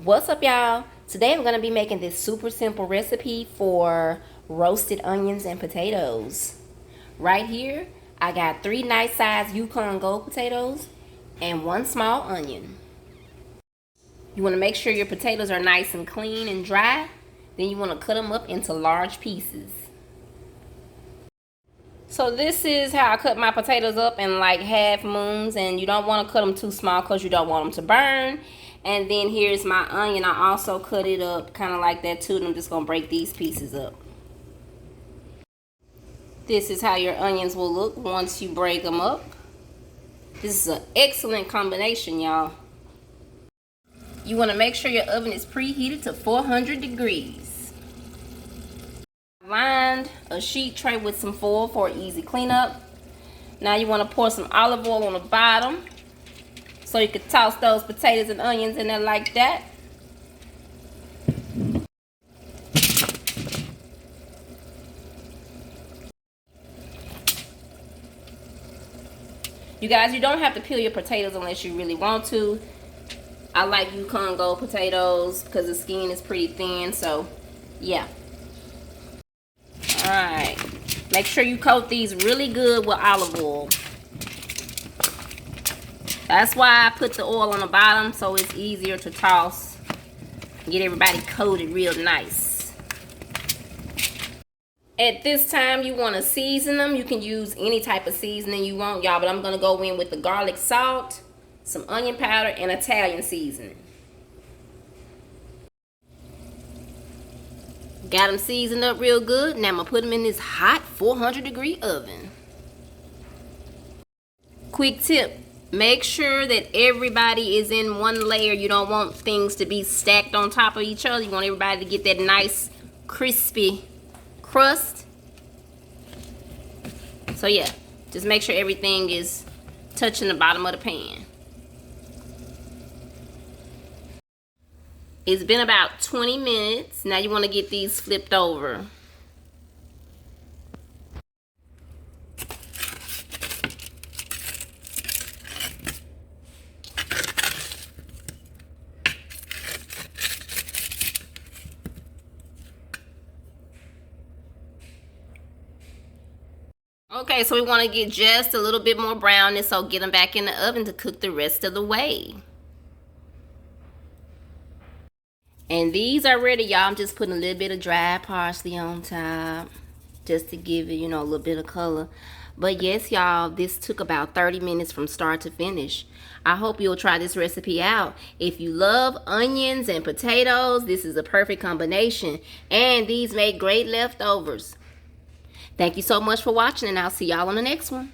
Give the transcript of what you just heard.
What's up, y'all? Today I'm going to be making this super simple recipe for roasted onions and potatoes. Right here, I got 3 nice sized Yukon gold potatoes and 1 small onion. You want to make sure your potatoes are nice and clean and dry. Then you want to cut them up into large pieces. So this is how I cut my potatoes up in like half moons, and you don't want to cut them too small because you don't want them to burn. And then here's my onion. I also cut it up kind of like that too, and I'm just going to break these pieces up. This is how your onions will look once you break them up. This is an excellent combination, y'all. You want to make sure your oven is preheated to 400 degrees. Lined a sheet tray with some foil for easy cleanup. Now you want to pour some olive oil on the bottom so you can toss those potatoes and onions in there like that. You guys, you don't have to peel your potatoes unless you really want to. I like Yukon gold potatoes because the skin is pretty thin, so yeah. Alright, make sure you coat these really good with olive oil. That's why I put the oil on the bottom, so it's easier to toss. Get everybody coated real nice. At this time, you want to season them. You can use any type of seasoning you want, y'all, but I'm going to go in with the garlic salt, some onion powder, and Italian seasoning. Got them seasoned up real good. Now I'm going to put them in this hot 400-degree oven. Quick tip. Make sure that everybody is in one layer. You don't want things to be stacked on top of each other. You want everybody to get that nice crispy crust. So yeah, just make sure everything is touching the bottom of the pan. It's been about 20 minutes. Now you want to get these flipped over. Okay, so we want to get just a little bit more brownness, so get them back in the oven to cook the rest of the way. And these are ready, y'all. I'm just putting a little bit of dried parsley on top just to give it, you know, a little bit of color. But yes, y'all, this took about 30 minutes from start to finish. I hope you'll try this recipe out. If you love onions and potatoes, this is a perfect combination. And these make great leftovers. Thank you so much for watching, and I'll see y'all on the next one.